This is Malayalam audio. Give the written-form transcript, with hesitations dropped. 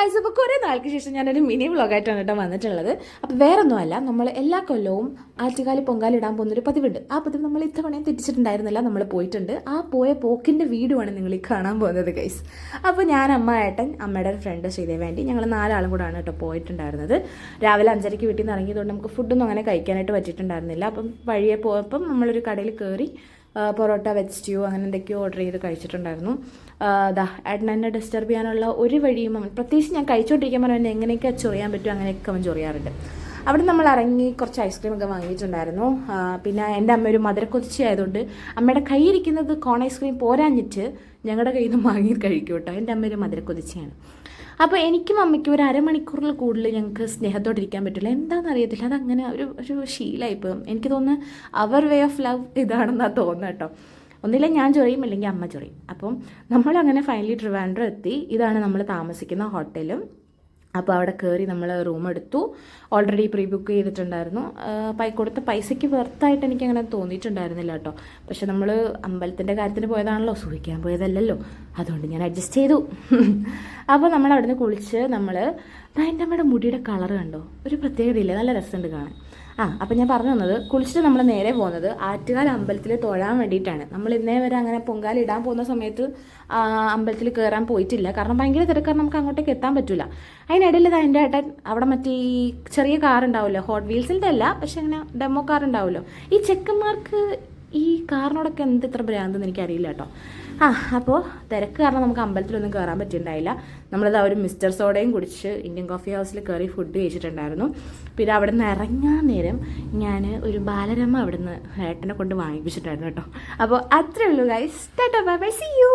ഗായ്സ്, അപ്പോൾ കുറേ നാൾക്ക് ശേഷം ഞാനൊരു മിനി വ്ളോഗായിട്ടാണ് കേട്ടോ വന്നിട്ടുള്ളത്. അപ്പോൾ വേറൊന്നുമല്ല, നമ്മൾ എല്ലാ കൊല്ലവും ആറ്റുകാലി പൊങ്കാല ഇടാൻ പോകുന്നൊരു പതിവുണ്ട്. ആ പതിവ് നമ്മൾ ഇത്തവണയും തെറ്റിച്ചിട്ടുണ്ടായിരുന്നില്ല, നമ്മൾ പോയിട്ടുണ്ട്. ആ പോയ പോക്കിൻ്റെ വീടുമാണ് നിങ്ങൾ ഈ കാണാൻ പോകുന്നത് ഗൈസ്. അപ്പോൾ ഞാൻ, അമ്മ, ഏട്ടൻ, അമ്മയുടെ ഒരു ഫ്രണ്ട് ശ്രീദേവേണ്ടി, ഞങ്ങൾ 4 ആളും കൂടാണ് കേട്ടോ പോയിട്ടുണ്ടായിരുന്നത്. രാവിലെ 5:30 വീട്ടിൽ നിന്ന് ഇറങ്ങിയതുകൊണ്ട് നമുക്ക് ഫുഡൊന്നും അങ്ങനെ കഴിക്കാനായിട്ട് പറ്റിയിട്ടുണ്ടായിരുന്നില്ല. അപ്പം വഴിയെ പോയപ്പം നമ്മളൊരു കടയിൽ കയറി പൊറോട്ട, വെജ് സ്റ്റ്യൂ അങ്ങനെ എന്തൊക്കെയോ ഓർഡർ ചെയ്ത് കഴിച്ചിട്ടുണ്ടായിരുന്നു. ഏട്ടൻ എന്നെ ഡിസ്റ്റർബ് ചെയ്യാനുള്ള ഒരു വഴിയും പ്രത്യേകിച്ച് ഞാൻ കഴിച്ചുകൊണ്ടിരിക്കാൻ പറഞ്ഞാൽ എന്നെ എങ്ങനെയൊക്കെ ചൊറിയാൻ പറ്റും അങ്ങനെയൊക്കെ അവൻ ചൊറിയാറുണ്ട്. അവിടെ നമ്മൾ ഇറങ്ങി കുറച്ച് ഐസ്ക്രീമൊക്കെ വാങ്ങിയിട്ടുണ്ടായിരുന്നു. പിന്നെ എൻ്റെ അമ്മ ഒരു മധുരക്കൊതിച്ചി ആയതുകൊണ്ട് അമ്മയുടെ കയ്യിരിക്കുന്നത് കോൺ ഐസ്ക്രീം പോരാഞ്ഞിട്ട് ഞങ്ങളുടെ കയ്യിൽ നിന്ന് വാങ്ങി കഴിക്കും കേട്ടോ. എൻ്റെ അമ്മ ഒരു മധുരക്കൊതിച്ചിയാണ്. അപ്പോൾ എനിക്കും അമ്മയ്ക്കും ഒരു അരമണിക്കൂറിൽ കൂടുതൽ ഞങ്ങൾക്ക് സ്നേഹത്തോടെ ഇരിക്കാൻ പറ്റില്ല. എന്താണെന്ന് അറിയത്തില്ല, അതങ്ങനെ ഒരു ശീലമായിപ്പോൾ. എനിക്ക് തോന്നുന്നു അവർ വേ ഓഫ് ലവ് ഇതാണെന്നാണ് തോന്നുന്നത് കേട്ടോ. ഒന്നില്ല ഞാൻ ചൊറിയും, അല്ലെങ്കിൽ അമ്മ ചൊറിയും. അപ്പം നമ്മളങ്ങനെ ഫൈനലി ട്രിവാൻഡ്രം എത്തി. ഇതാണ് നമ്മൾ താമസിക്കുന്ന ഹോട്ടലും. അപ്പോൾ അവിടെ കയറി നമ്മൾ റൂം എടുത്തു. ഓൾറെഡി പ്രീ ബുക്ക് ചെയ്തിട്ടുണ്ടായിരുന്നു. കൊടുത്ത പൈസയ്ക്ക് വെർത്തായിട്ട് എനിക്കങ്ങനെ തോന്നിയിട്ടുണ്ടായിരുന്നില്ല കേട്ടോ. പക്ഷെ നമ്മൾ അമ്പലത്തിൻ്റെ കാര്യത്തിന് പോയതാണല്ലോ, സൂഹിക്കാൻ പോയതല്ലല്ലോ, അതുകൊണ്ട് ഞാൻ അഡ്ജസ്റ്റ് ചെയ്തു. അപ്പോൾ നമ്മൾ അവിടെ നിന്ന് കുളിച്ച് എൻ്റെ അമ്മയുടെ മുടിയുടെ കളർ കണ്ടോ, ഒരു പ്രത്യേകതയില്ലേ, നല്ല രസമുണ്ട് കാണാൻ. അപ്പം ഞാൻ പറഞ്ഞു തന്നത്, കുളിച്ചിട്ട് നമ്മൾ നേരെ പോകുന്നത് ആറ്റുകാൽ അമ്പലത്തിൽ തൊഴാൻ വേണ്ടിയിട്ടാണ്. നമ്മൾ ഇന്നേ വരെ അങ്ങനെ പൊങ്കാല ഇടാൻ പോകുന്ന സമയത്ത് അമ്പലത്തിൽ കയറാൻ പോയിട്ടില്ല, കാരണം ഭയങ്കര തിരക്കാറ്, നമുക്ക് അങ്ങോട്ടേക്ക് എത്താൻ പറ്റില്ല. അതിനിടയിൽ എൻ്റെ ഏട്ടൻ അവിടെ മറ്റേ ഈ ചെറിയ കാർ ഉണ്ടാവുമല്ലോ, ഹോട്ട് വീൽസിൻ്റെ അല്ല, പക്ഷെ അങ്ങനെ ഡെമോ കാർ ഉണ്ടാവുമല്ലോ. ഈ ചെക്കന്മാർക്ക് ഈ കാറിനോടൊക്കെ എന്ത് ഇത്ര ഭ്രാന്തെന്ന് എനിക്കറിയില്ല കേട്ടോ. അപ്പോൾ തിരക്ക് കാരണം നമുക്ക് അമ്പലത്തിലൊന്നും കയറാൻ പറ്റിയിട്ടുണ്ടായില്ല. നമ്മളത് ഒരു മിസ്റ്റർ സോഡയും കുടിച്ച് ഇന്ത്യൻ കോഫി ഹൗസിൽ കയറി ഫുഡ് കഴിച്ചിട്ടുണ്ടായിരുന്നു. പിന്നെ അവിടെ നിന്ന് ഇറങ്ങാൻ നേരം ഞാൻ ഒരു ബാലരമ അവിടെ നിന്ന് ഏട്ടനെ കൊണ്ട് വാങ്ങിപ്പിച്ചിട്ടായിരുന്നു കേട്ടോ. അപ്പോൾ അത്രയേ ഉള്ളൂ guys. Tata bye bye, see U.